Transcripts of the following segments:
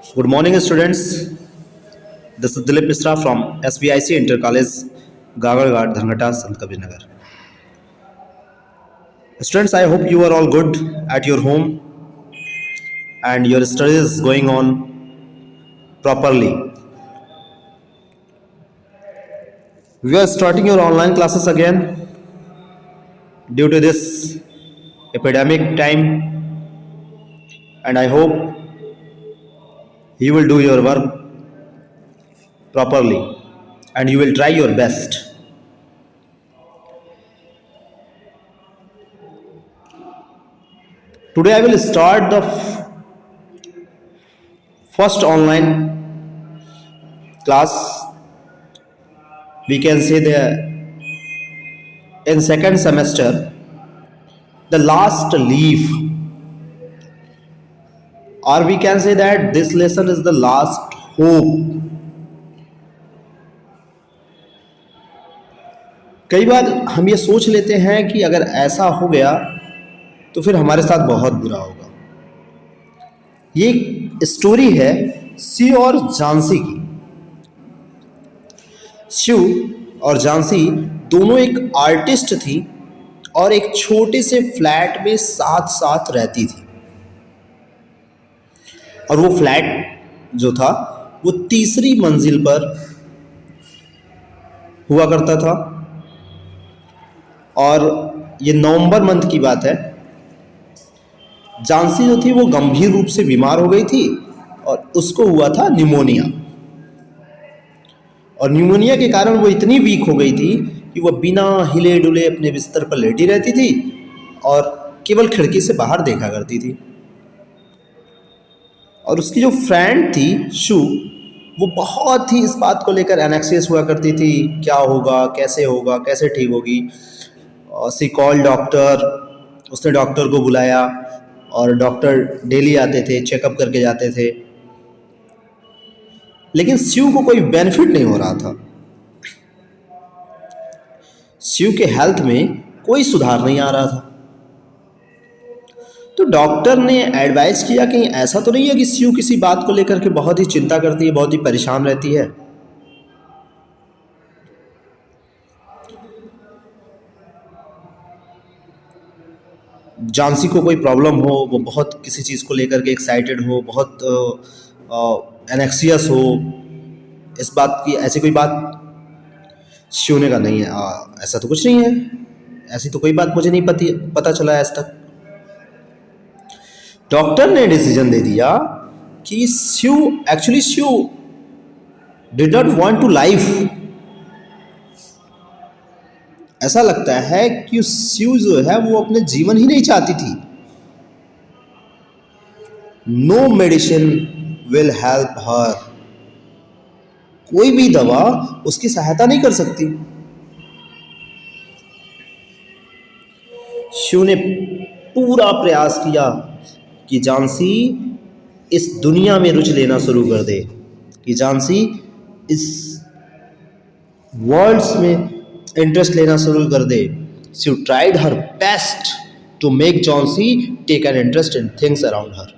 Good morning, students. This is Dilip Misra from SBIC Inter College, Gagarghat, Dhanghata, Sant Kabir Nagar. Students, I hope you are all good at your home and your studies going on properly. We are starting your online classes again due to this epidemic time, and I hope you will do your work properly and you will try your best. Today I will start the first online class. We can say in second semester, the last leaf, or we can say that this lesson is the last hope. कई बार हम ये सोच लेते हैं कि अगर ऐसा हो गया तो फिर हमारे साथ बहुत बुरा होगा। ये एक स्टोरी है शिव और झांसी की। शिव और झांसी दोनों एक आर्टिस्ट थी और एक छोटे से फ्लैट में साथ साथ रहती थी, और वो फ्लैट जो था वो तीसरी मंजिल पर हुआ करता था। और ये नवंबर मंथ की बात है। झांसी जो थी वो गंभीर रूप से बीमार हो गई थी और उसको हुआ था निमोनिया। और निमोनिया के कारण वो इतनी वीक हो गई थी कि वो बिना हिले डुले अपने बिस्तर पर लेटी रहती थी और केवल खिड़की से बाहर देखा करती थी। और उसकी जो फ्रेंड थी शू, वो बहुत ही इस बात को लेकर एनेक्सियस हुआ करती थी, क्या होगा, कैसे ठीक होगी। शी कॉल डॉक्टर, उसने डॉक्टर को बुलाया और डॉक्टर डेली आते थे, चेकअप करके जाते थे, लेकिन शिव को कोई बेनिफिट नहीं हो रहा था। शिव के हेल्थ में कोई सुधार नहीं आ रहा था। तो डॉक्टर ने एडवाइस किया कि ऐसा तो नहीं है कि शिव किसी बात को लेकर के बहुत ही चिंता करती है, बहुत ही परेशान रहती है। झांसी को कोई प्रॉब्लम हो, वो बहुत किसी चीज़ को लेकर के एक्साइटेड हो, बहुत एनेक्सियस हो, इस बात की ऐसी कोई बात शिव ने कहा नहीं है, ऐसा तो कुछ नहीं है, ऐसी तो कोई बात मुझे नहीं पता चला आज तक। डॉक्टर ने डिसीजन दे दिया कि she did not want to life. ऐसा लगता है कि शिव जो है वो अपने जीवन ही नहीं चाहती थी। No medicine will help her, कोई भी दवा उसकी सहायता नहीं कर सकती। शिव ने पूरा प्रयास किया कि झांसी इस दुनिया में रुचि लेना शुरू कर दे, कि झांसी इस वर्ल्ड्स में इंटरेस्ट लेना शुरू कर दे। She tried her best to make Jhansi take an interest in things around her.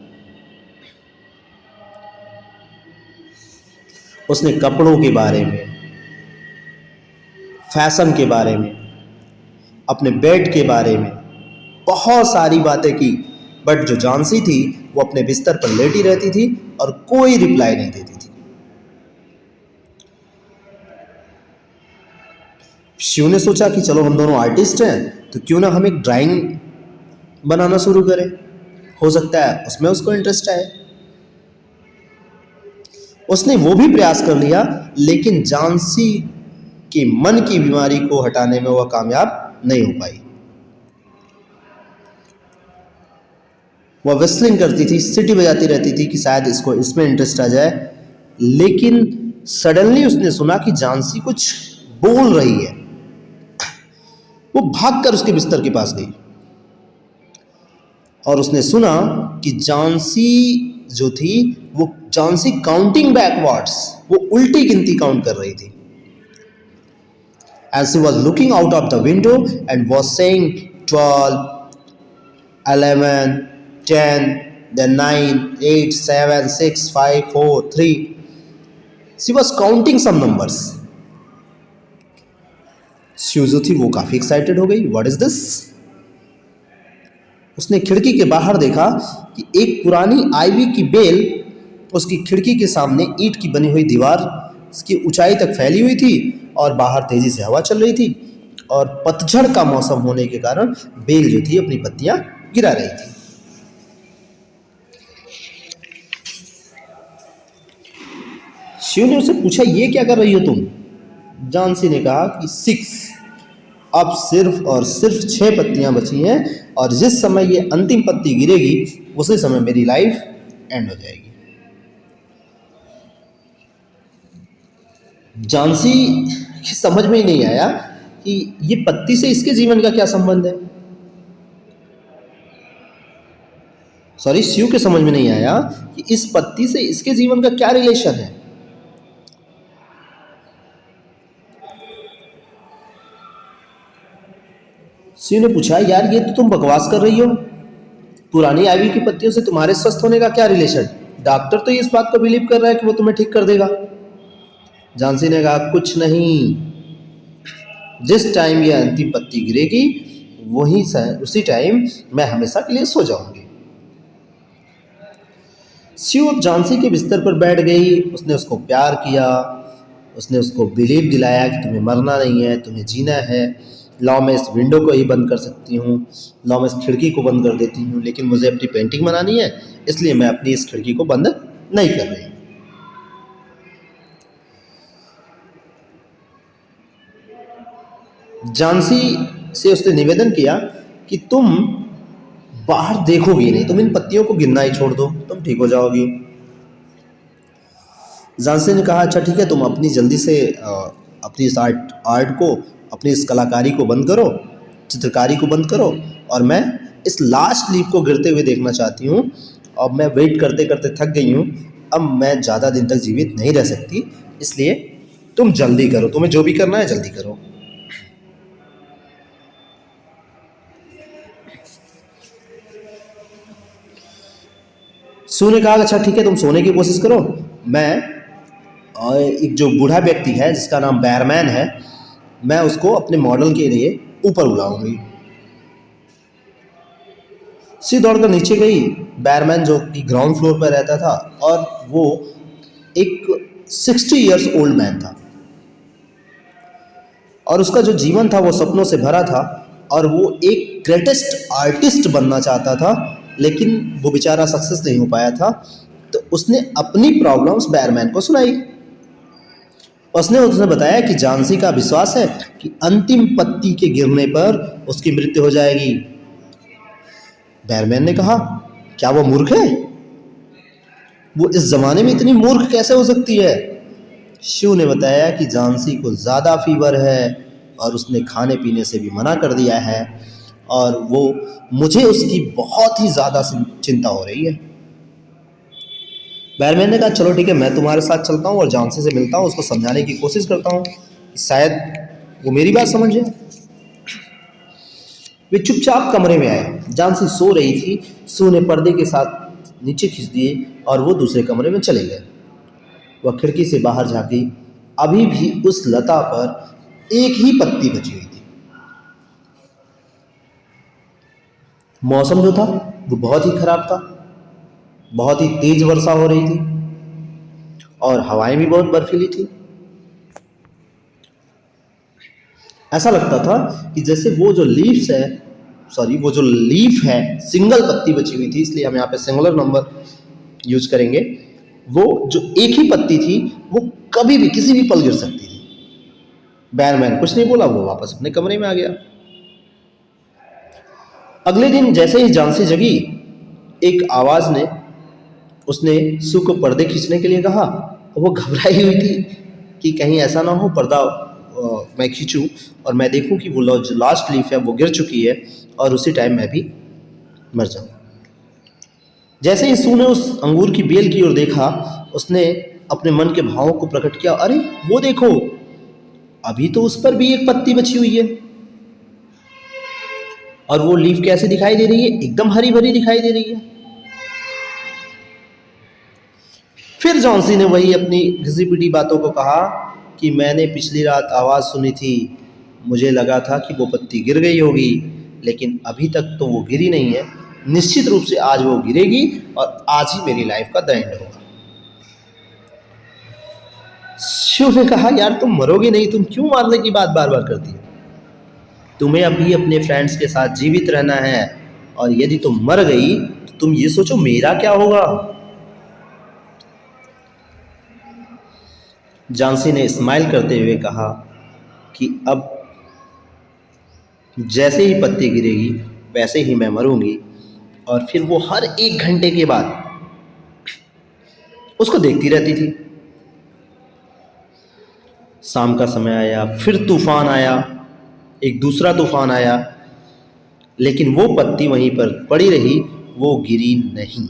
उसने कपड़ों के बारे में, फैशन के बारे में, अपने बेड के बारे में बहुत सारी बातें की, बट जो झांसी थी वो अपने बिस्तर पर लेटी रहती थी और कोई रिप्लाई नहीं देती थी। शिव ने सोचा कि चलो हम दोनों आर्टिस्ट हैं, तो क्यों ना हम एक ड्राइंग बनाना शुरू करें, हो सकता है उसमें उसको इंटरेस्ट आए। उसने वो भी प्रयास कर लिया, लेकिन झांसी के मन की बीमारी को हटाने में वह कामयाब नहीं हो पाई। वह विस्लिंग करती थी, सीटी बजाती रहती थी कि शायद इसको इसमें इंटरेस्ट आ जाए, लेकिन सडनली उसने सुना कि झांसी कुछ बोल रही है। वो भागकर उसके बिस्तर के पास गई और उसने सुना कि झांसी जो थी वो झांसी काउंटिंग बैकवर्ड्स, वो उल्टी गिनती काउंट कर रही थी। And she was looking out of the window and was saying 12, 11, 10, then 9, 8, 7, 6, 5, 4, 3. She was counting some numbers. Sue जो थी वो काफ़ी एक्साइटेड हो गई. What is this? उसने खिड़की के बाहर देखा कि एक पुरानी आईवी की बेल उसकी खिड़की के सामने ईंट की बनी हुई दीवार उसकी ऊंचाई तक फैली हुई थी और बाहर तेजी से हवा चल रही थी और पतझड़ का मौसम होने के कारण बेल जो थी अपनी पत्तियां गिरा रही थी. शिव ने उससे पूछा, ये क्या कर रही हो तुम? जानसी ने कहा कि 6, अब सिर्फ और सिर्फ 6 पत्तियां बची हैं और जिस समय ये अंतिम पत्ती गिरेगी उसी समय मेरी लाइफ एंड हो जाएगी. जानसी की समझ में ही नहीं आया कि ये पत्ती से इसके जीवन का क्या संबंध है. सॉरी, शिव के समझ में नहीं आया कि इस पत्ती से इसके जीवन का क्या रिलेशन है. शिव ने पूछा, यार ये तो तुम बकवास कर रही हो. पुरानी आईवी की पत्तियों से तुम्हारे स्वस्थ होने का क्या रिलेशन? डॉक्टर तो इस बात को बिलीव कर रहा है कि वो तुम्हें ठीक कर देगा. जानसी ने कहा, कुछ नहीं. जिस टाइम ये अंतिम पत्ती गिरेगी उसी टाइम मैं हमेशा के लिए सो जाऊंगी. शिव अब जानसी के बिस्तर पर बैठ गई. उसने उसको प्यार किया. उसने उसको बिलीव दिलाया कि तुम्हें मरना नहीं है, तुम्हें जीना है. लाओ मैं इस विंडो को ही बंद कर सकती हूँ, लाओ मैं इस खिड़की को बंद कर देती हूँ, लेकिन मुझे अपनी पेंटिंग बनानी है इसलिए मैं अपनी इस खिड़की को बंद नहीं कर रही. जानसी से उसने निवेदन किया कि तुम बाहर देखोगी नहीं, तुम इन पत्तियों को गिनना ही छोड़ दो, तुम ठीक हो जाओगी. जानसी ने कहा, अच्छा ठीक है, तुम अपनी जल्दी से अपनी इस आर्ट को, अपनी इस कलाकारी को बंद करो, चित्रकारी को बंद करो और मैं इस लास्ट लीफ को गिरते हुए देखना चाहती हूँ. अब मैं वेट करते करते थक गई हूँ, अब मैं ज़्यादा दिन तक जीवित नहीं रह सकती, इसलिए तुम जल्दी करो, तुम्हें जो भी करना है जल्दी करो. शिव ने कहा, अच्छा ठीक है, तुम सोने की कोशिश करो, मैं एक जो बूढ़ा व्यक्ति है जिसका नाम बैरमैन है, मैं उसको अपने मॉडल के लिए ऊपर बुलाऊंगी. सी दौड़कर नीचे गई. बैरमैन जो कि ग्राउंड फ्लोर पर रहता था और वो एक 60 इयर्स ओल्ड मैन था और उसका जो जीवन था वो सपनों से भरा था और वो एक ग्रेटेस्ट आर्टिस्ट बनना चाहता था, लेकिन वो बेचारा सक्सेस नहीं हो पाया था. तो उसने अपनी प्रॉब्लम्स बैरमैन को सुनाई. उसने बताया कि जानसी का विश्वास है कि अंतिम पत्ती के गिरने पर उसकी मृत्यु हो जाएगी. बैरमैन ने कहा, क्या वो मूर्ख है? वो इस जमाने में इतनी मूर्ख कैसे हो सकती है? शिव ने बताया कि जानसी को ज़्यादा फीवर है और उसने खाने पीने से भी मना कर दिया है और वो मुझे उसकी बहुत ही ज़्यादा चिंता हो रही है. बैरमैन ने कहा, चलो ठीक है, मैं तुम्हारे साथ चलता हूँ और जानसी से मिलता हूँ, उसको समझाने की कोशिश करता हूँ, शायद वो मेरी बात समझे. वे चुपचाप कमरे में आए. जानसी सो रही थी. शिव ने पर्दे के साथ नीचे खींच दिए और वो दूसरे कमरे में चले गए. वह खिड़की से बाहर झांकी. अभी भी उस लता पर एक ही पत्ती बची हुई थी. मौसम जो था वो बहुत ही खराब था. बहुत ही तेज वर्षा हो रही थी और हवाएं भी बहुत बर्फीली थी. ऐसा लगता था कि जैसे वो जो लीफ है सिंगल पत्ती बची हुई थी, इसलिए हम यहाँ पे सिंगुलर नंबर यूज करेंगे. वो जो एक ही पत्ती थी वो कभी भी किसी भी पल गिर सकती थी. बैरमैन कुछ नहीं बोला, वो वापस अपने कमरे में आ गया. अगले दिन जैसे ही जानसी जगी, एक आवाज ने उसने शिव को पर्दे खींचने के लिए कहा. वो घबराई हुई थी कि कहीं ऐसा ना हो पर्दा मैं खींचूं और मैं देखूं कि वो जो लास्ट लीफ है वो गिर चुकी है और उसी टाइम मैं भी मर जाऊं. जैसे ही शिव ने उस अंगूर की बेल की ओर देखा, उसने अपने मन के भावों को प्रकट किया. अरे वो देखो, अभी तो उस पर भी एक पत्ती बची हुई है और वो लीफ कैसे दिखाई दे रही है? एकदम हरी भरी दिखाई दे रही है. फिर जॉन्सी ने वही अपनी घिसी पिटी बातों को कहा कि मैंने पिछली रात आवाज़ सुनी थी, मुझे लगा था कि वो पत्ती गिर गई होगी, लेकिन अभी तक तो वो गिरी नहीं है। निश्चित रूप से आज वो गिरेगी और आज ही मेरी लाइफ का द एंड होगा। शिव ने कहा, यार तुम मरोगे नहीं, तुम क्यों मारने की बात बार बार करती हो? तुम्हें अभी अपने फ्रेंड्स के साथ जीवित रहना है, और यदि तुम मर गई तो तुम ये सोचो मेरा क्या होगा। जॉन्सी ने स्माइल करते हुए कहा कि अब जैसे ही पत्ती गिरेगी वैसे ही मैं मरूंगी। और फिर वो हर 1 घंटे के बाद उसको देखती रहती थी। शाम का समय आया, फिर तूफान आया, एक दूसरा तूफान आया, लेकिन वो पत्ती वहीं पर पड़ी रही, वो गिरी नहीं।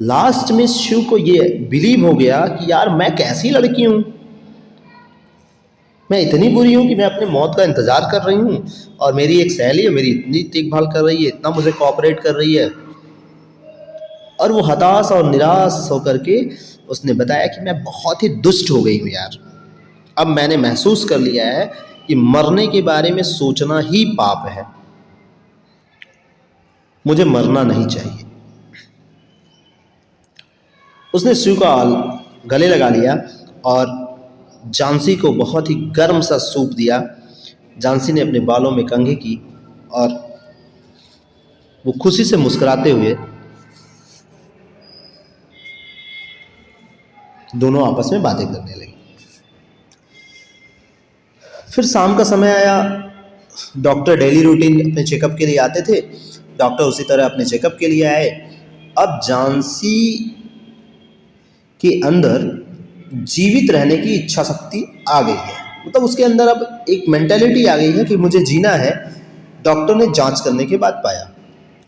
लास्ट में शिव को ये बिलीव हो गया कि यार मैं कैसी लड़की हूँ, मैं इतनी बुरी हूँ कि मैं अपने मौत का इंतज़ार कर रही हूँ, और मेरी एक सहेली है, मेरी इतनी देखभाल कर रही है, इतना मुझे कोऑपरेट कर रही है। और वो हताश और निराश होकर के उसने बताया कि मैं बहुत ही दुष्ट हो गई हूँ यार। अब मैंने महसूस कर लिया है कि मरने के बारे में सोचना ही पाप है, मुझे मरना नहीं चाहिए। उसने शिव का गले लगा लिया और जॉन्सी को बहुत ही गर्म सा सूप दिया। जॉन्सी ने अपने बालों में कंघी की और वो खुशी से मुस्कुराते हुए दोनों आपस में बातें करने लगे। फिर शाम का समय आया। डॉक्टर डेली रूटीन अपने चेकअप के लिए आते थे, डॉक्टर उसी तरह अपने चेकअप के लिए आए। अब जॉन्सी के अंदर जीवित रहने की इच्छा शक्ति आ गई है, मतलब उसके अंदर अब एक मेंटालिटी आ गई है कि मुझे जीना है। डॉक्टर ने जांच करने के बाद पाया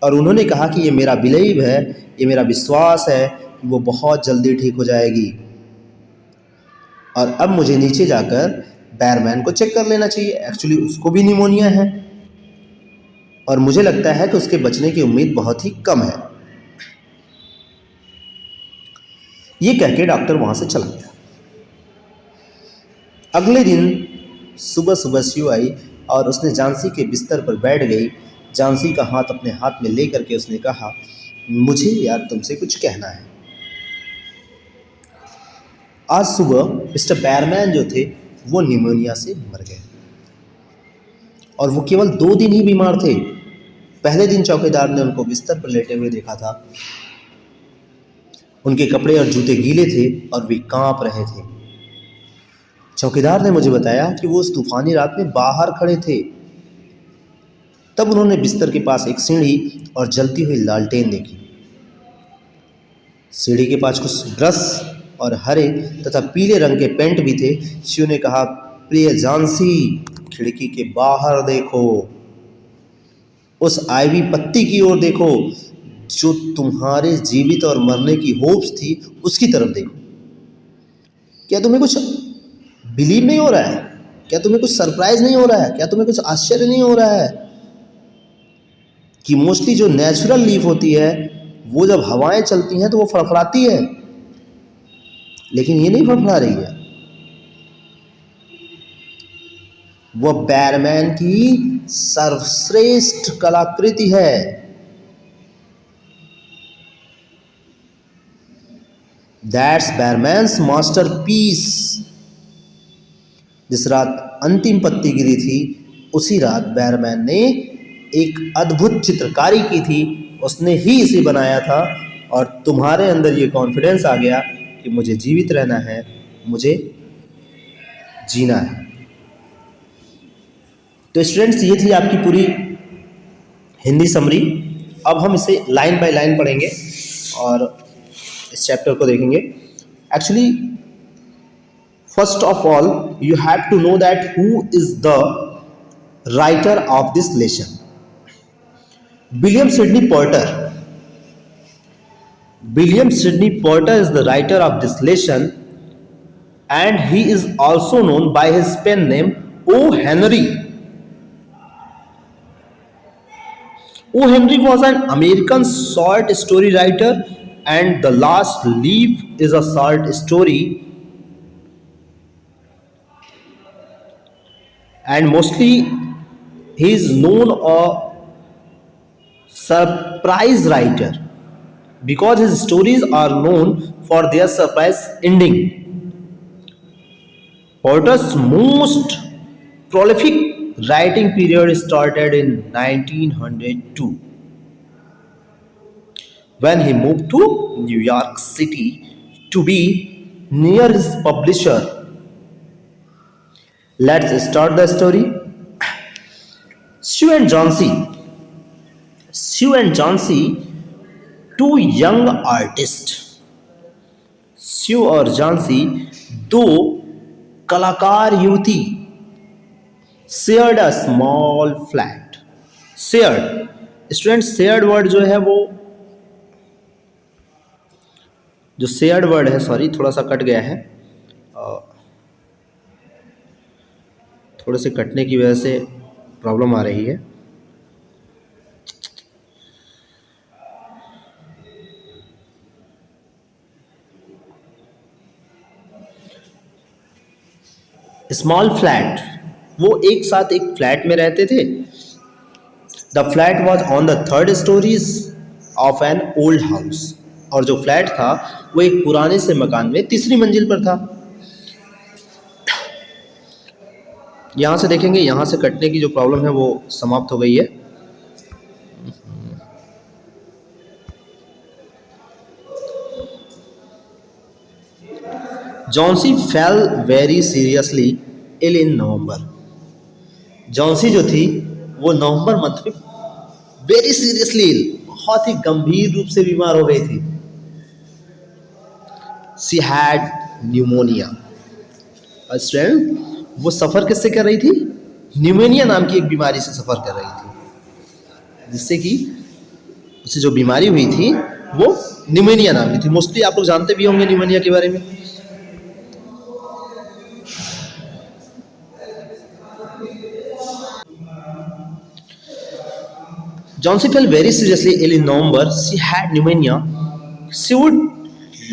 और उन्होंने कहा कि ये मेरा बिलीव है, ये मेरा विश्वास है कि वो बहुत जल्दी ठीक हो जाएगी, और अब मुझे नीचे जाकर बैरमैन को चेक कर लेना चाहिए। एक्चुअली उसको भी निमोनिया है और मुझे लगता है कि उसके बचने की उम्मीद बहुत ही कम है। ये कह के डॉक्टर वहां से चला गया। अगले दिन सुबह सुबह शिव आई और उसने जॉन्सी के बिस्तर पर बैठ गई। जॉन्सी का हाथ अपने हाथ में लेकर के उसने कहा, मुझे यार तुमसे कुछ कहना है। आज सुबह मिस्टर बैरमैन जो थे वो निमोनिया से मर गए, और वो केवल 2 दिन ही बीमार थे। पहले दिन चौकीदार ने उनको बिस्तर पर लेटे हुए देखा था। उनके कपड़े और जूते गीले थे और वे कांप रहे थे। चौकीदार ने मुझे बताया कि वो उस तूफानी रात में बाहर खड़े थे। तब उन्होंने बिस्तर के पास एक सीढ़ी और जलती हुई लालटेन देखी। सीढ़ी के पास कुछ ब्रश और हरे तथा पीले रंग के पेंट भी थे। शिव ने कहा, प्रिय जॉन्सी, खिड़की के बाहर देखो, उस आईवी पत्ती की ओर देखो जो तुम्हारे जीवित और मरने की होप्स थी, उसकी तरफ देखो। क्या तुम्हें कुछ बिलीव नहीं हो रहा है? क्या तुम्हें कुछ सरप्राइज नहीं हो रहा है? क्या तुम्हें कुछ आश्चर्य नहीं हो रहा है कि मोस्टली जो नेचुरल लीफ होती है वो जब हवाएं चलती हैं तो वो फड़फड़ाती है, लेकिन ये नहीं फड़फड़ा रही है। वो बैरमैन की सर्वश्रेष्ठ कलाकृति है। That's Behrman's masterpiece. जिस रात अंतिम पत्ती गिरी थी उसी रात बैरमैन ने एक अद्भुत चित्रकारी की थी, उसने ही इसे बनाया था, और तुम्हारे अंदर ये कॉन्फिडेंस आ गया कि मुझे जीवित रहना है, मुझे जीना है। तो स्टूडेंट्स, ये थी आपकी पूरी हिंदी समरी। अब हम इसे लाइन बाय लाइन पढ़ेंगे और इस चैप्टर को देखेंगे। Actually first of all you have to know that who is the writer of this lesson. William Sidney Porter. William Sidney Porter is the writer of this lesson, and he is also known by his pen name O. Henry. O. Henry was an American short story writer and the last leaf is a short story, and mostly he is known a surprise writer because his stories are known for their surprise ending. Porter's most prolific writing period started in 1902 when he moved to New York City to be near his publisher. Let's start the story. Sue and Johnsy. Sue and Johnsy, two young artists. Sue और झांसी दो कलाकार युवती shared a small flat. Shared student, shared word जो है वो जो shared word है, sorry थोड़ा सा कट गया है, थोड़े से कटने की वजह से प्रॉब्लम आ रही है. स्मॉल फ्लैट, वो एक साथ एक फ्लैट में रहते थे. The flat was on the third stories of an old house. और जो फ्लैट था वो एक पुराने से मकान में तीसरी मंजिल पर था. यहाँ से देखेंगे, यहाँ से कटने की जो प्रॉब्लम है वो समाप्त हो गई है. Johnsy fell very seriously ill in November. Johnsy जो थी वो नवंबर मंथ में वेरी सीरियसली इल, बहुत ही गंभीर रूप से बीमार हो गई थी. She had pneumonia. स्टूडेंट, वो सफ़र किससे कर रही थी? न्यूमोनिया नाम की एक बीमारी से सफ़र कर रही थी, जिससे कि उसे जो बीमारी हुई थी वो न्यूमोनिया नाम की थी. मोस्टली आप लोग जानते भी होंगे न्यूमोनिया के बारे में. Johnsy fell very seriously ill in November. She had pneumonia. She would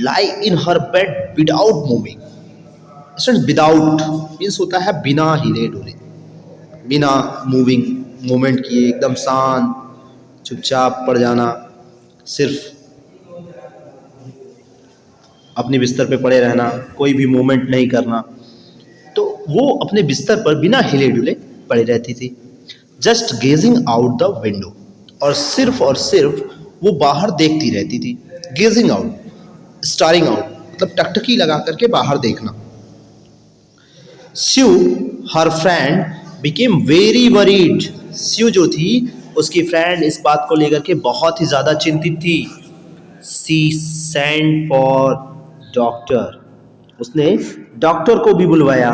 lie in her bed without moving. Without means होता है बिना हिले डुले, बिना मूविंग मूवमेंट किए, एकदम शांत चुपचाप पड़ जाना, सिर्फ अपने बिस्तर पे पड़े रहना, कोई भी मूवमेंट नहीं करना. तो वो अपने बिस्तर पर बिना हिले डुले पड़ी रहती थी. Just gazing out the window, और सिर्फ वो बाहर देखती रहती थी. गेजिंग आउट, स्टारिंग आउट मतलब टकटकी लगा करके बाहर देखना. Sue her friend became very worried. Sue जो थी उसकी फ्रेंड इस बात को लेकर के बहुत ही ज़्यादा चिंतित थी. सी सेंड फॉर डॉक्टर. उसने डॉक्टर को भी बुलवाया.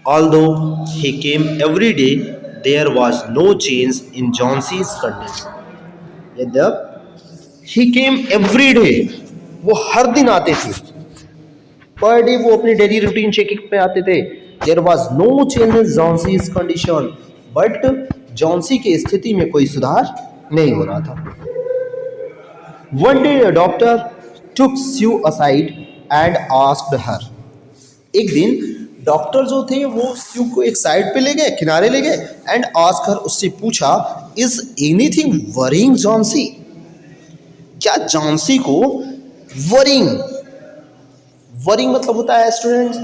Although he came every day, there was no change in Johnson's condition. यद्यप he came every day, वो हर दिन आते थे, पर डे वो अपनी डेली रूटीन चेकिंग पे आते थे. there was no change in Johnson's condition, but Johnsy की स्थिति में कोई सुधार नहीं हो रहा था. one day a doctor took Sue aside and asked her. एक दिन डॉक्टर जो थे वो स्यू को एक साइड पे ले गए, किनारे ले गए, एंड आस्क हर, उससे पूछा, इज एनीथिंग वरिंग जॉन्सी. क्या जॉन्सी को वरिंग, वरिंग मतलब होता है स्टूडेंट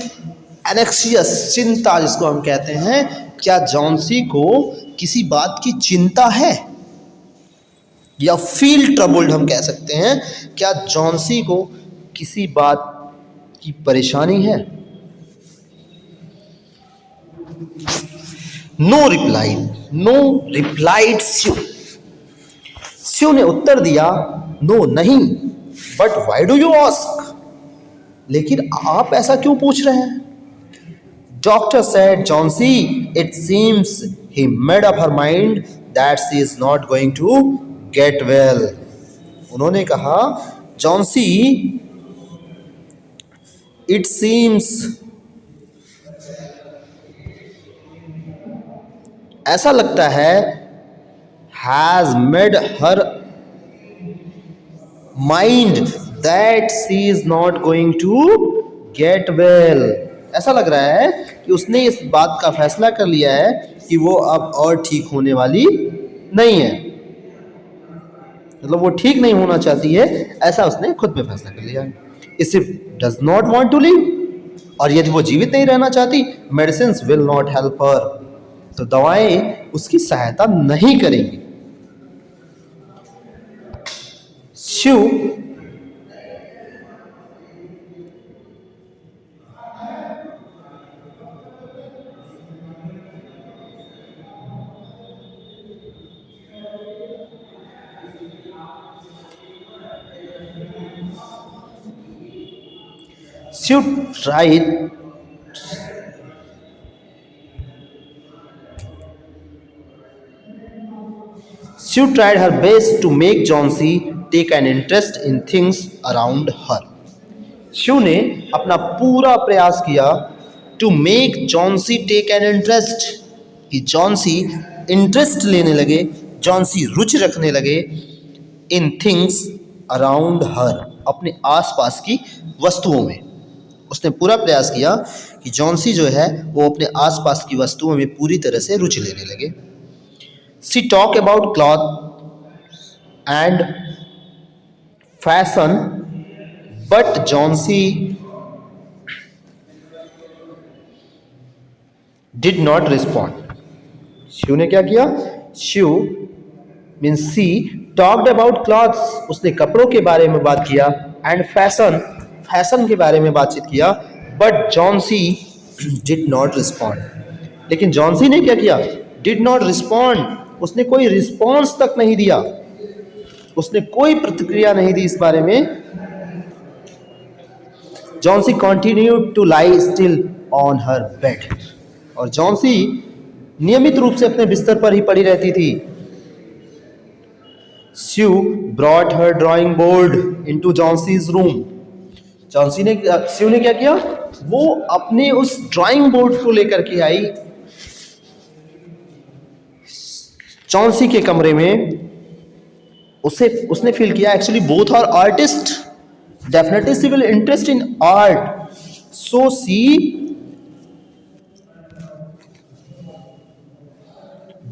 एनेक्सियस, चिंता जिसको हम कहते हैं. क्या जॉन्सी को किसी बात की चिंता है, या फील ट्रबल्ड हम कह सकते हैं. क्या जॉन्सी को किसी बात की परेशानी है? नो रिप्लाइड स्यू. स्यू ने उत्तर दिया, नो नहीं. But why do you ask, लेकिन आप ऐसा क्यों पूछ रहे हैं? Doctor said, Johnsy it seems he made up her mind that she is not going to get well. उन्होंने कहा, जॉन्सी इट सीम्स, ऐसा लगता है, has made her mind that she is not going to get well. ऐसा लग रहा है कि उसने इस बात का फैसला कर लिया है कि वो अब और ठीक होने वाली नहीं है, मतलब वो ठीक नहीं होना चाहती है, ऐसा उसने खुद पे फैसला कर लिया है। If does not want to live, और यदि वो जीवित नहीं रहना चाहती, medicine will not help her, तो दवाएं उसकी सहायता नहीं करेंगी। Shiv tried She tried her best to make Johnsy take an interest in things around her. Shiv ने अपना पूरा प्रयास किया to make Johnsy take an interest, कि जॉन्सी इंटरेस्ट लेने लगे, जॉन्सी रुचि रखने लगे इन थिंग्स अराउंड हर, अपने आसपास की वस्तुओं में। उसने पूरा प्रयास किया कि जॉन्सी जो है वो अपने आसपास की वस्तुओं में पूरी तरह से रुचि लेने लगे। She talked about cloth and fashion, but Johnsy did not respond. Shiv ने क्या किया? Sue means she talked about clothes, उसने कपड़ों के बारे में बात किया, एंड फैशन, फैशन के बारे में बातचीत किया, but Johnsy did not respond, लेकिन जॉन्सी ने क्या किया? डिड नॉट रिस्पॉन्ड, उसने कोई रिस्पॉन्स तक नहीं दिया, उसने कोई प्रतिक्रिया नहीं दी इस बारे में। Johnsy continued to lie still on her bed, और जॉन्सी नियमित रूप से अपने बिस्तर पर ही पड़ी रहती थी। Sue brought her drawing board into Johnsy's room, Sue ने क्या किया? वो अपने उस ड्राइंग बोर्ड को लेकर के आई जॉन्सी के कमरे में। उसने फील किया actually both are artist, definitely she will interest in art, so she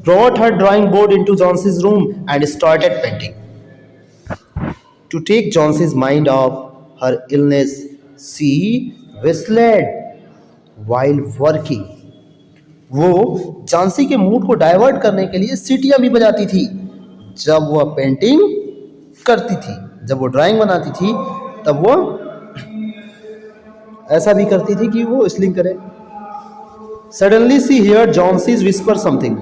brought her drawing board into Johnson's room and started painting. To take Johnson's mind off her illness, she whistled while working. वो Johnsy के mood को divert करने के लिए सीटियां भी बजाती थी जब वह पेंटिंग करती थी। जब वो ड्राइंग बनाती थी तब वो ऐसा भी करती थी कि वो व्हिस्लिंग करे। Suddenly she heard Johnsy whisper something.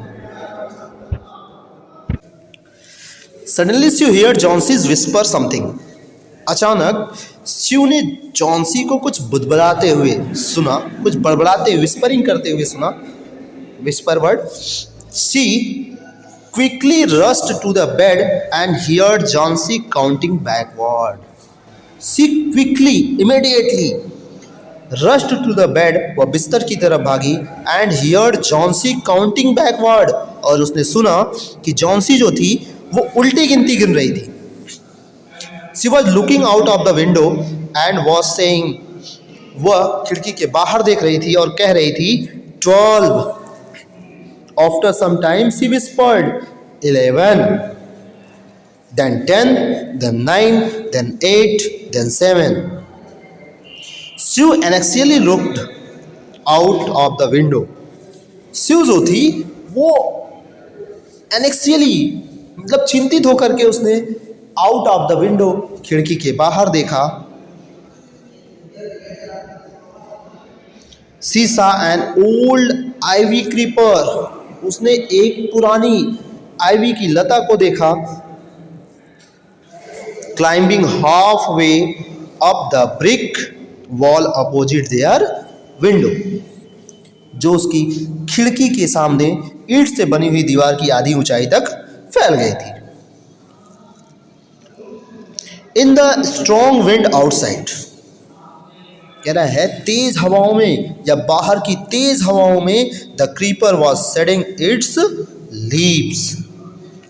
Suddenly she heard Johnsy whisper something. अचानक शिव ने जॉन्सी को कुछ बुदबुदाते हुए सुना, कुछ बड़बड़ाते हुए, विस्परिंग करते हुए सुना, whisper word. She quickly rushed to the bed and heard Johnsy counting backward. She quickly, immediately rushed to the bed, वह बिस्तर की तरफ भागी, and heard Johnsy counting backward, और उसने सुना कि जॉन्सी जो थी वो उल्टी गिनती गिन रही थी। She was looking out of the window and was saying, वह खिड़की के बाहर देख रही थी और कह रही थी 12. After some time she whispered 11, then 10, then 9, then 8, then 7. Sue anxiously looked out of the window. Sue जो थी वो anxiously मतलब चिंतित होकर के उसने आउट ऑफ द विंडो, खिड़की के बाहर देखा। She saw an old ivy creeper, उसने एक पुरानी आइवी की लता को देखा। Climbing halfway up the brick wall opposite their window, जो उसकी खिड़की के सामने ईंट से बनी हुई दीवार की आधी ऊंचाई तक फैल गई थी। In the strong wind outside, कह रहा है तेज हवाओं में या बाहर की तेज हवाओं में, the creeper was shedding its leaves,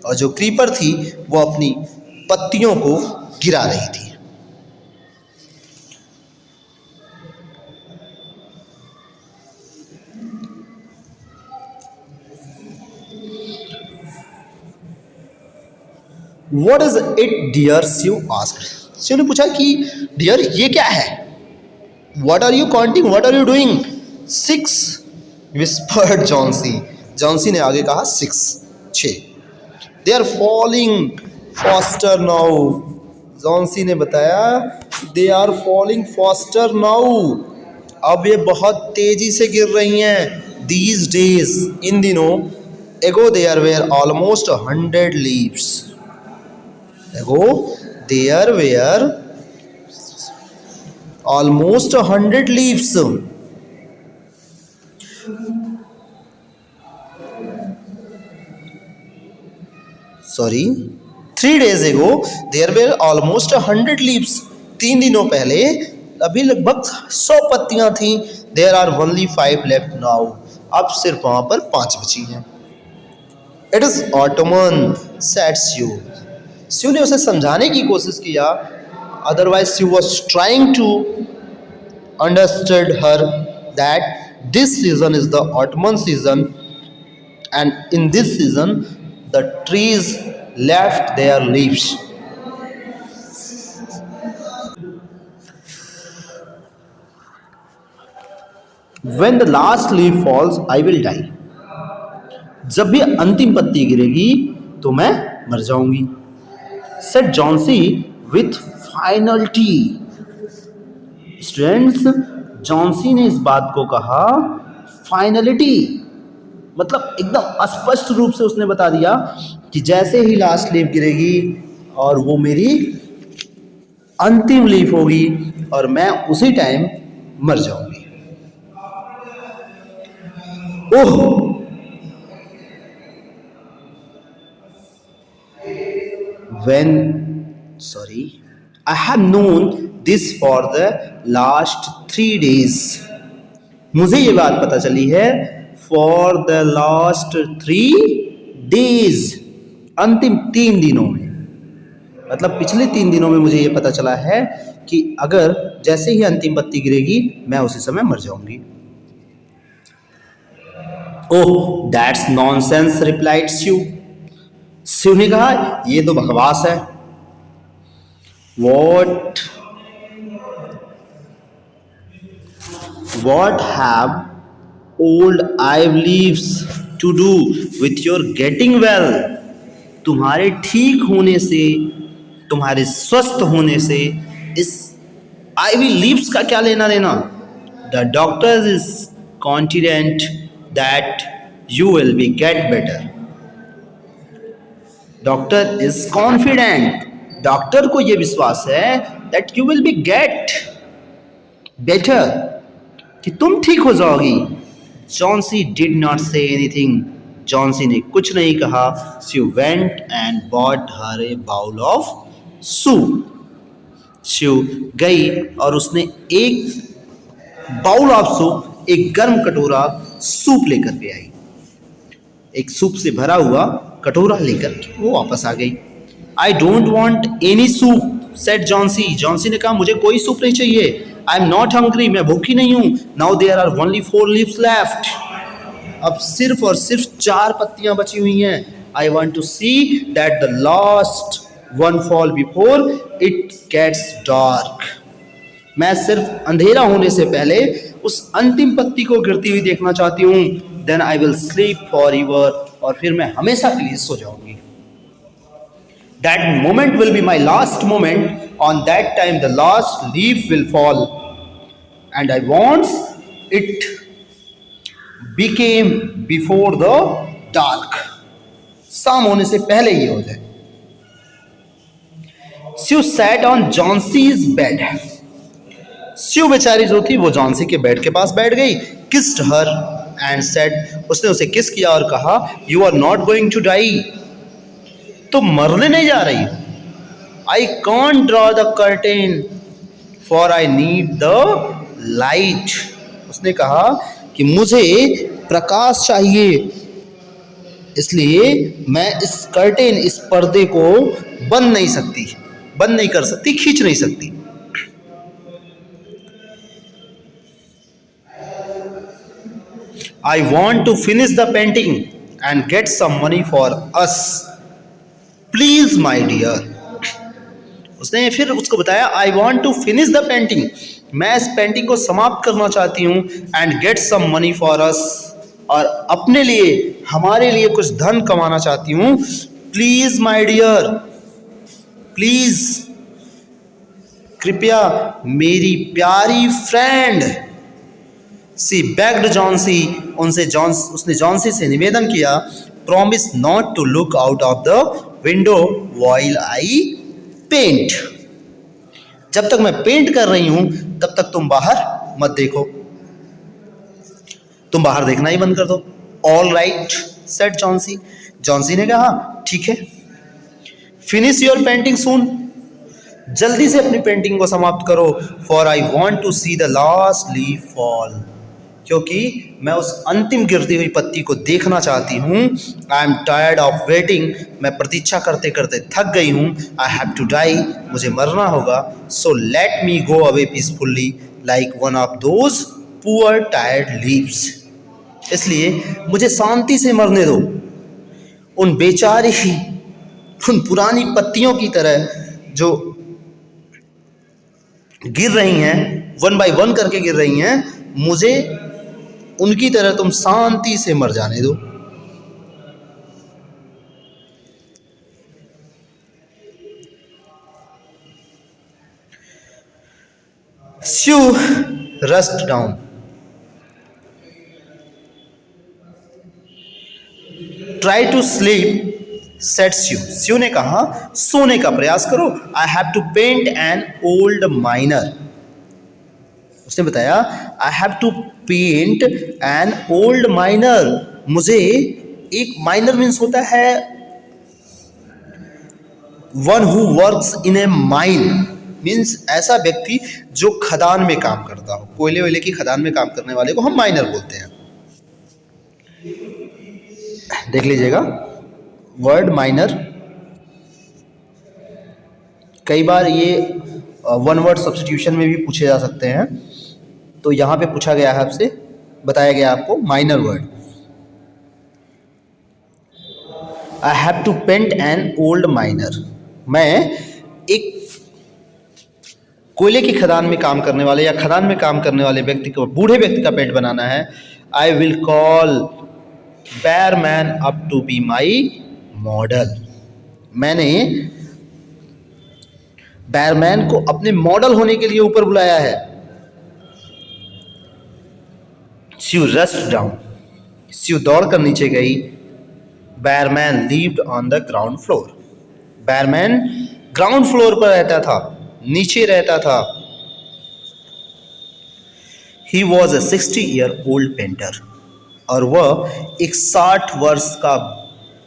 और जो क्रीपर थी वो अपनी पत्तियों को गिरा रही थी। What is it, dear? Sue asked. Sue ने पूछा कि डियर ये क्या है? What are you counting? What are you doing? 6, whispered Johnsy. Johnsy ने आगे कहा 6, 6. They are falling faster now. Johnsy ने बताया they are falling faster now. अब ये बहुत तेजी से गिर रही हैं. These days, इन दिनों, ago there were almost 100 leaves. Ago there were almost 100 leaves. Sorry, 3 days ago there were almost 100 leaves. 3 दिनों पहले अभी लगभग 100 पत्तियां थीं. There are only 5 left now. अब सिर्फ वहां पर 5 बची हैं. It is autumn, said Sue. Sue ने उसे समझाने की कोशिश किया. Otherwise, Sue was trying to understood her that this season is the autumn season, and in this season, the trees left their leaves. When the last leaf falls, I will die. जब भी अंतिम पत्ती गिरेगी तो मैं मर जाऊंगी. Said Johnsy with finality. Students, Johnsy ने इस बात को कहा फाइनलिटी, मतलब एकदम स्पष्ट रूप से उसने बता दिया कि जैसे ही लास्ट लीफ गिरेगी और वो मेरी अंतिम लीफ होगी और मैं उसी टाइम मर जाऊंगी. ओह, I have known this for the last 3 days. मुझे ये बात पता चली है for the last 3 days. अंतिम 3 दिनों में, मतलब पिछले 3 दिनों में मुझे ये पता चला है कि अगर जैसे ही अंतिम पत्ती गिरेगी मैं उसी समय मर जाऊंगी. ओह, that's nonsense, replied Sue. Sue ने कहा ये तो बकवास है. What have old olive leaves to do with your getting well? तुम्हारे ठीक होने से, तुम्हारे स्वस्थ होने से इस आइवी लीव्स का क्या लेना देना? The doctor is confident that you will be get better. Doctor is confident. Doctor को यह विश्वास है that you will be get better, कि तुम ठीक हो जाओगी. Johnsy did not say anything. Johnsy ने कुछ नहीं कहा. She went and bought her a bowl of soup. She गई और उसने एक बाउल ऑफ सूप, एक गर्म कटोरा सूप लेकर के आई. एक सूप से भरा हुआ कटोरा लेकर वो वापस आ गई. I don't want any soup, said Johnsy. Johnsy ने कहा मुझे कोई सूप नहीं चाहिए. I am not hungry, मैं भूखी नहीं हूँ. Now there are only 4 leaves left. अब सिर्फ और सिर्फ 4 पत्तियां बची हुई हैं. I want to see that the last one fall before it gets dark. मैं सिर्फ अंधेरा होने से पहले उस अंतिम पत्ती को गिरती हुई देखना चाहती हूँ. Then I will sleep forever. और फिर मैं हमेशा के लिए सो जाऊंगी. That moment will be my last moment. On that time the last leaf will fall, and I want it became before the dark. शाम होने से पहले ये हो जाए. Sue sat on Johnsy's bed. Sue बेचारी जो थी वो जॉन्सी के बेड के पास बैठ गई. Kissed her and said, उसने उसे किस किया और कहा, You are not going to die. तुम मरने नहीं जा रही. I can't draw the curtain for I need the light. उसने कहा कि मुझे प्रकाश चाहिए, इसलिए मैं इस कर्टेन, इस पर्दे को बंद नहीं सकती. बंद नहीं कर सकती, खींच नहीं सकती। I want to finish the painting and get some money for us. Please my dear. उसने फिर उसको बताया I want to finish the painting. मैं इस पेंटिंग को समाप्त करना चाहती हूँ and get some money for us. और अपने लिए, हमारे लिए कुछ धन कमाना चाहती हूँ। Please my dear. Please. कृपया मेरी प्यारी फ्रेंड। सी बेग्ड जॉन्सी, उसने जॉन्सी से निवेदन किया, promise not to look out of the window while I paint. जब तक मैं पेंट कर रही हूं तब तक तुम बाहर मत देखो, तुम बाहर देखना ही बंद कर दो। All right said Johnsy. Johnsy ने कहा ठीक है। फिनिश योर पेंटिंग सून, जल्दी से अपनी पेंटिंग को समाप्त करो। For I want to see the last leaf fall, क्योंकि मैं उस अंतिम गिरती हुई पत्ती को देखना चाहती हूँ। I am tired of waiting, मैं प्रतीक्षा करते करते थक गई हूँ। आई हैव टू डाई, मुझे मरना होगा। So let me go away peacefully like one of those poor tired leaves, इसलिए मुझे शांति से मरने दो, उन बेचारी, उन पुरानी पत्तियों की तरह जो गिर रही हैं, वन बाय वन करके गिर रही हैं, मुझे उनकी तरह तुम शांति से मर जाने दो। Sue rest down, try to sleep said Sue. Sue ने कहा सोने का प्रयास करो। I have to paint an old miner, उसने बताया I have to paint an old miner, मुझे एक माइनर मीन्स होता है one who works in a mine, means ऐसा व्यक्ति जो खदान में काम करता हो, कोयले वोयले की खदान में काम करने वाले को हम माइनर बोलते हैं। देख लीजिएगा वर्ड माइनर, कई बार ये वन वर्ड सब्स्टिट्यूशन में भी पूछे जा सकते हैं, तो यहां पे पूछा गया है आपसे, बताया गया आपको miner word. I have to paint an old miner, मैं एक कोयले की खदान में काम करने वाले या खदान में काम करने वाले व्यक्ति को, बूढ़े व्यक्ति का पेंट बनाना है। I will call Behrman up to be my model, मैंने बैरमैन को अपने मॉडल होने के लिए ऊपर बुलाया है। स्यू रस्ट डाउन, स्यू दौड़कर नीचे गई। Behrman lived on the ground floor, Behrman ground floor पर रहता था, नीचे रहता था। He was a 60-year-old painter, और वह एक 60 वर्ष का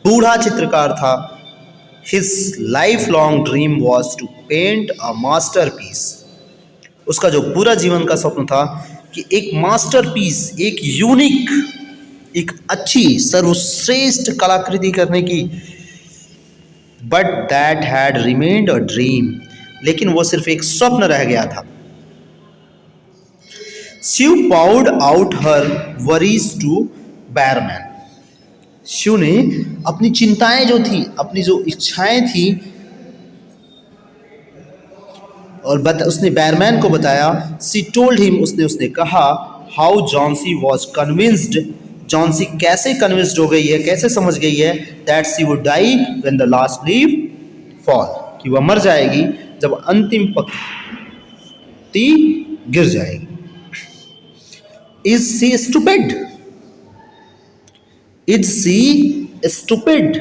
बूढ़ा चित्रकार था। His lifelong dream was to paint a masterpiece, उसका जो पूरा जीवन का स्वप्न था कि एक मास्टरपीस, एक यूनिक, एक अच्छी सर्वश्रेष्ठ कलाकृति करने की। But that had remained a dream, लेकिन वो सिर्फ एक स्वप्न रह गया था। Sue poured out her worries to Behrman, Sue ने अपनी चिंताएं जो थी, अपनी जो इच्छाएं थी, और उसने बैरमैन को बताया। सी टोल्ड हिम, उसने कहा how Johnsy was convinced, Johnsy कैसे कन्विंस्ड हो गई है, कैसे समझ गई है, that she would die when the last leaf fall, कि वह मर जाएगी जब अंतिम पत्ती गिर जाएगी। Is she stupid, is she stupid,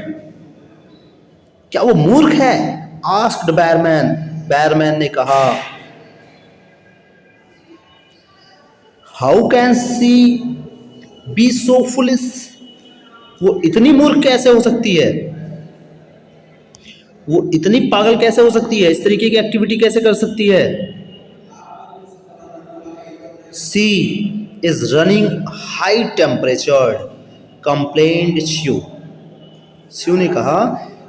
क्या वो मूर्ख है, आस्क्ड बैरमैन, बैरमैन ने कहा। How can she be so foolish, वो इतनी मूर्ख कैसे हो सकती है, वो इतनी पागल कैसे हो सकती है, इस तरीके की एक्टिविटी कैसे कर सकती है। She is running high temperature, complained Sue, Sue ने कहा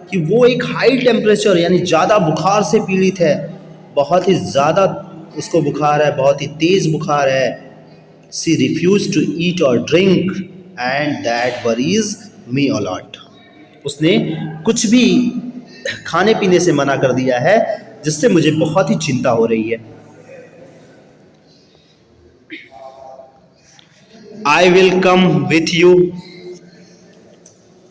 कि वो एक हाई टेम्परेचर यानी ज़्यादा बुखार से पीड़ित है, बहुत ही ज़्यादा उसको बुखार है, बहुत ही तेज़ बुखार है। शी रिफ्यूज टू ईट और drink and that worries me a lot. उसने कुछ भी खाने पीने से मना कर दिया है, जिससे मुझे बहुत ही चिंता हो रही है। I will come with you,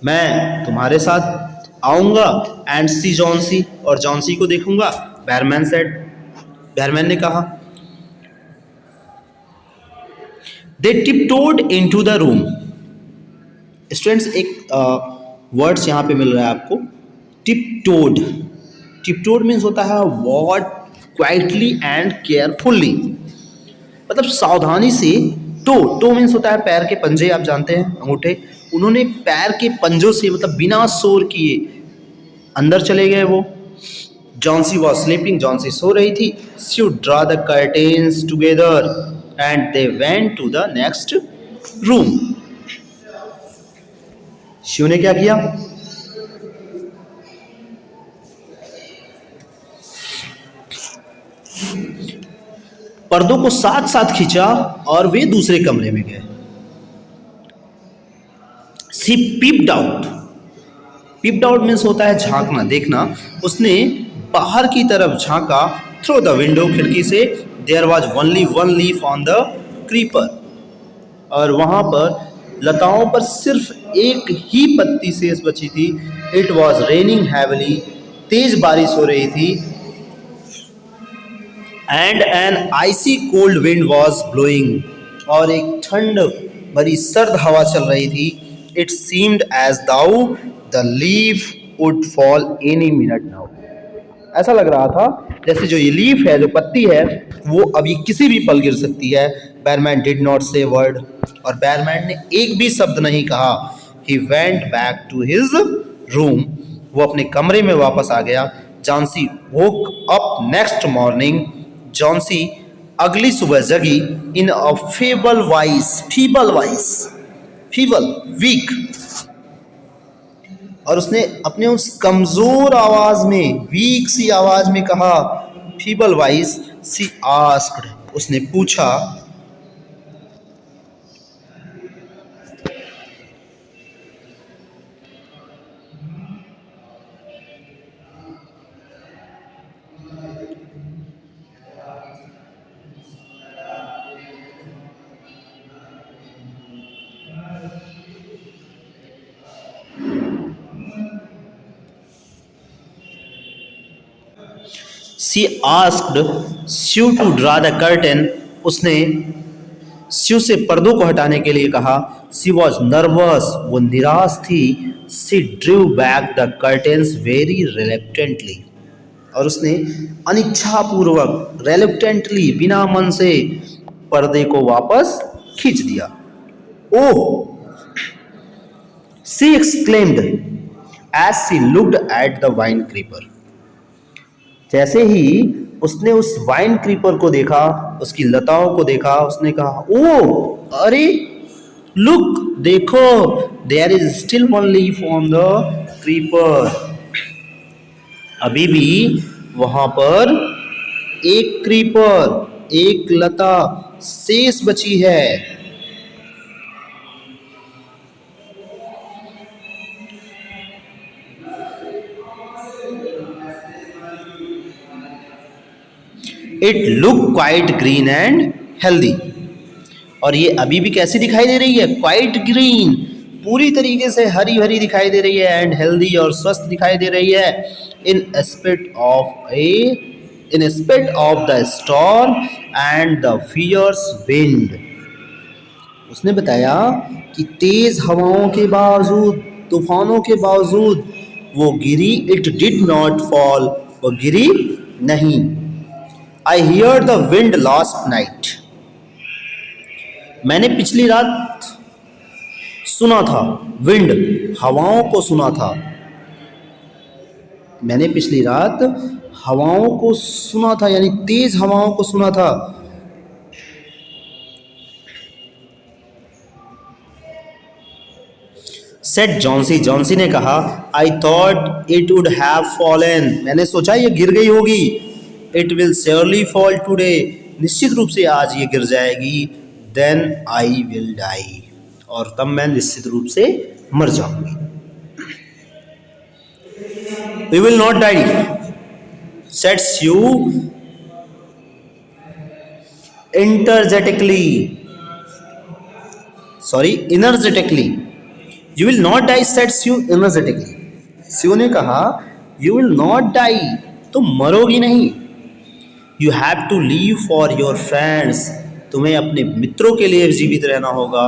मैं तुम्हारे साथ आऊंगा, एंड सी जॉन्सी, और जॉन्सी को देखूंगा। बैरमैन सेड, बैरमैन ने कहा। दे टिपटोड इनटू द रूम। स्टूडेंट्स, एक वर्ड्स यहाँ पे मिल रहा है आपको, टिपटोड। टिपटोड मीन्स होता है वॉक क्वाइटली एंड केयरफुल्ली, मतलब सावधानी से। टो मीन्स होता है पैर के पंजे, आप जानते हैं, अंगूठे। उन्होंने पैर के पंजों से, मतलब बिना शोर किए अंदर चले गए वो। जॉन्सी वॉज स्लीपिंग, जॉन्सी सो रही थी। She draw the curtains together and they went to the next room. Sue ने क्या किया, पर्दों को साथ साथ खींचा और वे दूसरे कमरे में गए। She peeped out, peeped out means होता है झांकना, देखना। उसने बाहर की तरफ झांका। थ्रू द विंडो, खिड़की से। There was only one leaf on the creeper, और वहां पर लताओं पर सिर्फ एक ही पत्ती शेष बची थी। इट वॉज रेनिंग हैवली, तेज बारिश हो रही थी। And an icy cold wind was blowing, और एक ठंड भरी सर्द हवा चल रही थी। It seemed as though the leaf would fall any minute now. ऐसा लग रहा था जैसे जो ये लीफ है, जो पत्ती है, वो अभी किसी भी पल गिर सकती है। Behrman did not say word, और बैरमैन ने एक भी शब्द नहीं कहा। He went back to his room, वो अपने कमरे में वापस आ गया। Johnsy woke up next morning, Johnsy अगली सुबह जगी। In a feeble voice, feeble weak, और उसने अपने उस कमजोर आवाज में, वीक सी आवाज में कहा, फीबल वॉइस, सी आस्क्ड, उसने पूछा, she asked Sue to draw the curtain, उसने स्यू से पर्दों को हटाने के लिए कहा। शी वॉज नर्वस, वो निराश थी। She Drew back the curtains very reluctantly, और उसने अनिच्छापूर्वक, रेलुक्टेंटली, बिना मन से पर्दे को वापस खींच दिया। Oh, she exclaimed as she looked at the vine creeper. जैसे ही उसने उस वाइन क्रीपर को देखा, उसकी लताओं को देखा, उसने कहा, ओह, अरे, लुक, देखो, there is still one leaf on the creeper. अभी भी वहां पर एक क्रीपर, एक लता शेष बची है। It look quite green and healthy, और ये अभी भी कैसी दिखाई दे रही है, क्वाइट ग्रीन, पूरी तरीके से हरी भरी दिखाई दे रही है, एंड हेल्दी, और स्वस्थ दिखाई दे रही है। In spite of the storm and the fierce wind. उसने बताया कि तेज हवाओं के बावजूद, तूफानों के बावजूद वो गिरी। इट डिड नॉट फॉल, वो गिरी नहीं। I hear the wind last night, मैंने पिछली रात सुना था, विंड, हवाओं को सुना था। मैंने पिछली रात हवाओं को सुना था, यानी तेज हवाओं को सुना था। सेड जॉन्सी, जॉन्सी ने कहा, I thought it would have fallen, मैंने सोचा ये गिर गई होगी। It will surely fall today, निश्चित रूप से आज ये गिर जाएगी। देन आई विल डाई, और तब मैं निश्चित रूप से मर जाऊंगी। We will not die, said Sue energetically. You will not die, said Sue energetically. Sue ने कहा, यू विल नॉट डाई, तुम मरोगी नहीं। You have to live for your friends, तुम्हें अपने मित्रों के लिए जीवित रहना होगा।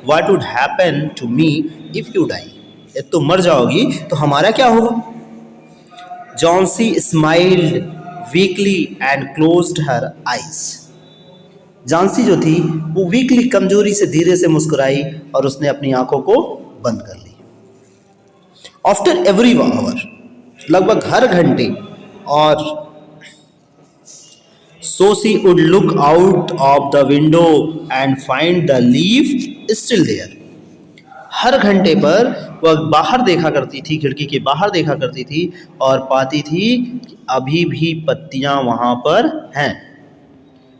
What would happen to me if you die, यदि तुम मर जाओगी तो हमारा क्या होगा। Johnsy smiled weakly and closed her eyes. Johnsy जो थी वो वीकली, कमजोरी से धीरे से मुस्कुराई और उसने अपनी आंखों को बंद कर ली। आफ्टर एवरी आवर, लगभग हर घंटे, और so she would look out of the window and find the leaf still there. हर घंटे पर वह बाहर देखा करती थी, खिड़की के बाहर देखा करती थी और पाती थी कि अभी भी पत्तियां वहां पर हैं।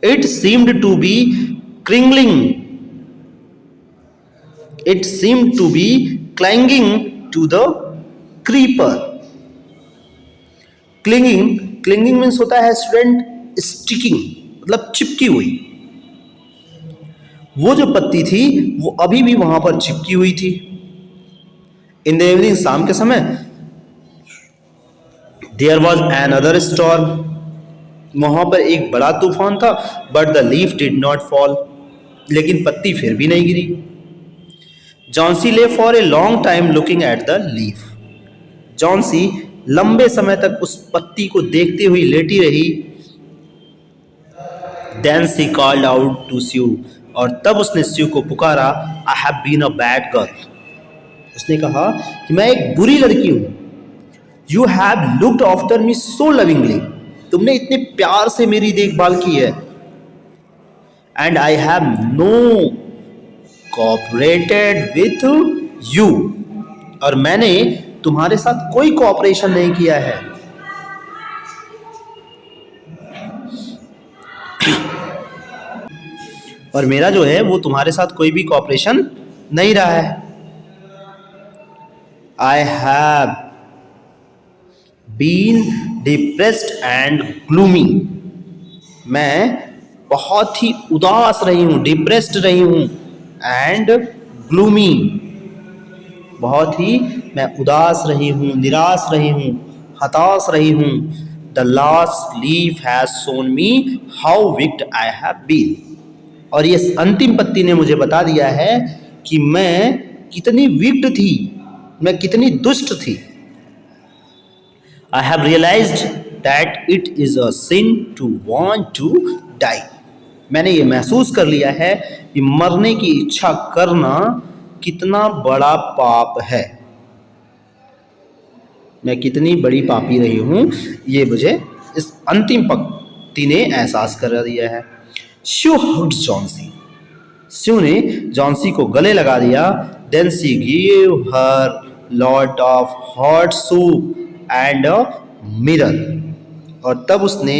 It seemed to be clinging. It seemed to be clinging to the creeper. Clinging means होता है स्टूडेंट स्टिकिंग, मतलब चिपकी हुई। वो जो पत्ती थी वो अभी भी वहां पर चिपकी हुई थी। इन द इवनिंग, शाम के समय, there was an other storm, वहां पर एक बड़ा तूफान था। But the leaf did not fall, लेकिन पत्ती फिर भी नहीं गिरी। Johnsy lay for a long time looking at the leaf. Johnsy लंबे समय तक उस पत्ती को देखते हुए लेटी रही। Then she called out to Sue, और तब उसने स्यू को पुकारा। I have been a bad girl, उसने कहा कि मैं एक बुरी लड़की हूं। You have looked after me so lovingly, तुमने इतने प्यार से मेरी देखभाल की है। And I have no cooperated with you, और मैंने तुम्हारे साथ कोई कोऑपरेशन नहीं किया है। और मेरा जो है वो तुम्हारे साथ कोई भी कोऑपरेशन नहीं रहा है। I have been depressed and gloomy, मैं बहुत ही उदास रही हूँ, डिप्रेस्ड रही हूँ, एंड ग्लूमी, बहुत ही मैं उदास रही हूँ, निराश रही हूँ, हताश रही हूँ। The last leaf has shown me how wicked I have been, और ये अंतिम पत्ती ने मुझे बता दिया है कि मैं कितनी विक्ड थी, मैं कितनी दुष्ट थी। I have realised that it is a sin to want to die, मैंने ये महसूस कर लिया है कि मरने की इच्छा करना कितना बड़ा पाप है। मैं कितनी बड़ी पापी रही हूं, ये मुझे इस अंतिम पंक्ति ने एहसास करा दिया है। Sue hugged जॉन्सी, स्यू ने जॉन्सी को गले लगा दिया। Then she gave her lot of hot soup and a mirror, और तब उसने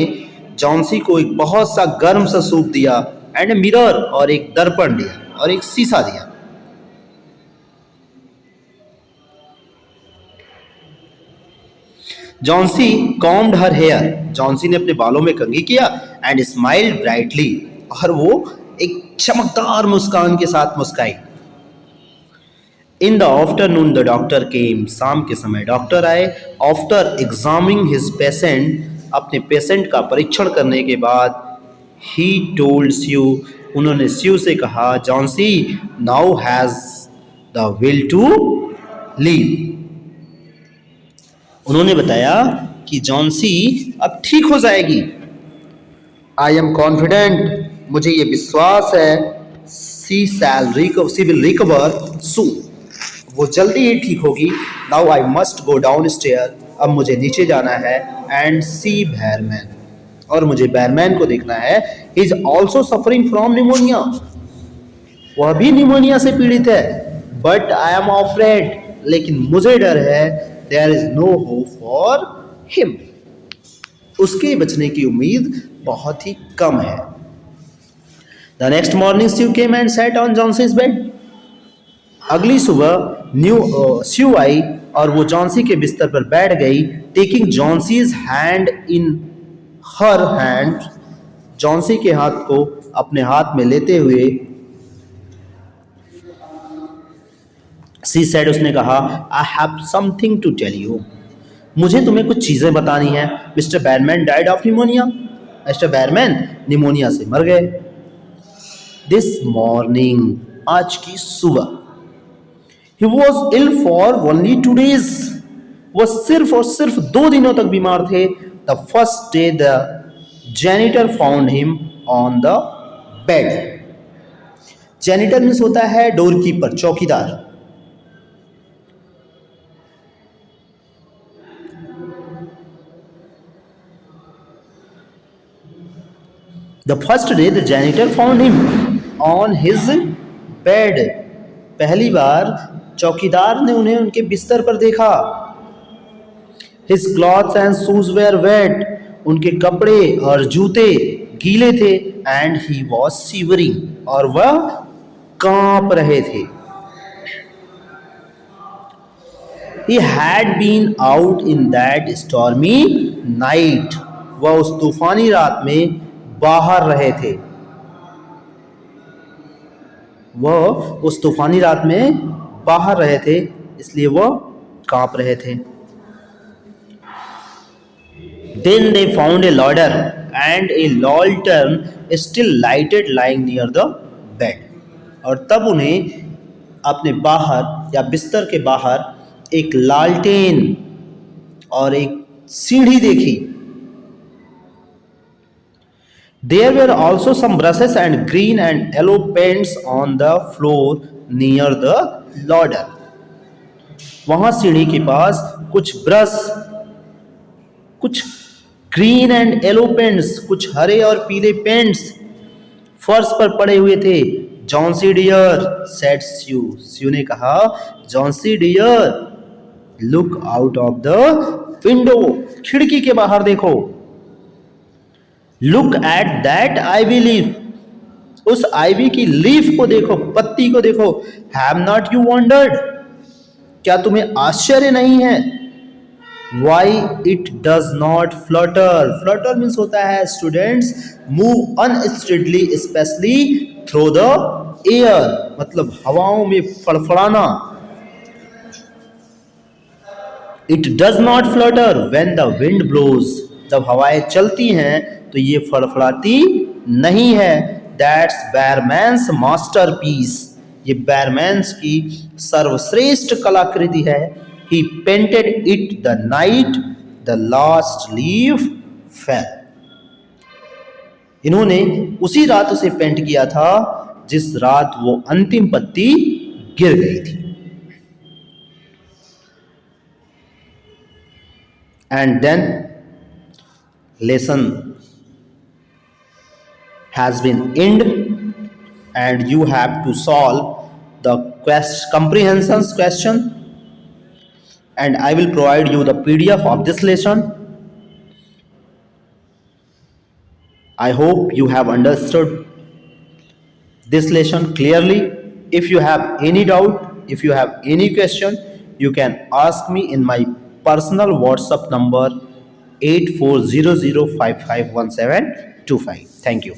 जॉन्सी को एक बहुत सा गर्म सा सूप दिया, एंड मिरर, और एक दर्पण दिया, और एक शीशा दिया। Johnsy combed her hair, Johnsy ने अपने बालों में कंघी किया, एंड स्माइल्ड ब्राइटली, और वो एक चमकदार मुस्कान के साथ मुस्काई। In the afternoon the doctor केम, शाम के समय डॉक्टर आए। आफ्टर एग्जामिनिंग हिज पेशेंट, अपने पेशेंट का परीक्षण करने के बाद, ही टोल्ड स्यू, उन्होंने स्यू से कहा, Johnsy now has the will to live, उन्होंने बताया कि जॉन्सी अब ठीक हो जाएगी। आई एम कॉन्फिडेंट, मुझे ये विश्वास है, शी विल रिकवर सून, वो जल्दी ही ठीक होगी। Now I must go down stair, अब मुझे नीचे जाना है, एंड सी बैरमैन, और मुझे बैरमैन को देखना है। He is also suffering from pneumonia, वह भी निमोनिया से पीड़ित है। बट आई एम अफ्रेड, लेकिन मुझे डर है, there is no hope for him, उसके बचने की उम्मीद बहुत ही कम है। The next morning Sue came and sat on Johnsy's bed. अगली सुबह स्यू आई और वो जॉन्सी के बिस्तर पर बैठ गई। Taking Johnsy's hand in her hand, Johnsy के हाथ को अपने हाथ में लेते हुए सी सेड, उसने कहा, I have something to tell you, मुझे तुम्हें कुछ चीजें बतानी है। Mister Behrman died of pneumonia, mister Behrman pneumonia से मर गए। दिस मॉर्निंग, आज की सुबह। He was ill for only 2 days, वो सिर्फ और सिर्फ 2 दिनों तक बीमार थे। The first day the janitor found him on the bed. janitor means होता है डोर कीपर, चौकीदार। The first day the janitor found him on his bed. पहली बार चौकीदार ने उन्हें उनके बिस्तर पर देखा। His clothes and shoes were wet. उनके कपड़े और जूते गीले थे। एंड ही वॉज शिवरिंग, और वह कांप रहे थे। He had been out in that stormy night. वह उस तूफानी रात में बाहर रहे थे। वह उस तूफानी रात में बाहर रहे थे, इसलिए वह कांप रहे थे। Then they found a ladder and a lantern still lighted lying near the bed. और तब उन्हें अपने बाहर या बिस्तर के बाहर एक लालटेन और एक सीढ़ी देखी। There were also some brushes and green and yellow paints on the floor near the ladder. वहां सीढ़ी के पास कुछ ब्रश, कुछ ग्रीन एंड येलो पेंट्स, कुछ हरे और पीले पेंट्स फर्श पर पड़े हुए थे। Johnsy dear, said Sue, Sue ने कहा, Johnsy dear, look out of the window, खिड़की के बाहर देखो। Look at that ivy leaf, उस आईवी की लीफ को देखो, पत्ती को देखो। हैव नॉट यू वंडर्ड, क्या तुम्हें आश्चर्य नहीं है? Why it does not flutter? Flutter means होता है students move unsteadily, especially through the air, मतलब हवाओं में फड़फड़ाना। It does not flutter when the wind blows. जब हवाएं चलती हैं तो ये फड़फड़ाती नहीं है। That's Bearman's masterpiece. ये बैरमैन्स की सर्वश्रेष्ठ कलाकृति है। He painted it the night the last leaf fell. इन्होंने उसी रात उसे पेंट किया था जिस रात वो अंतिम पत्ती गिर गई थी। And then lesson has been ended and you have to solve the comprehension question. And I will provide you the PDF of this lesson. I hope you have understood this lesson clearly. If you have any doubt, if you have any question, you can ask me in my personal WhatsApp number 8400551725. Thank you.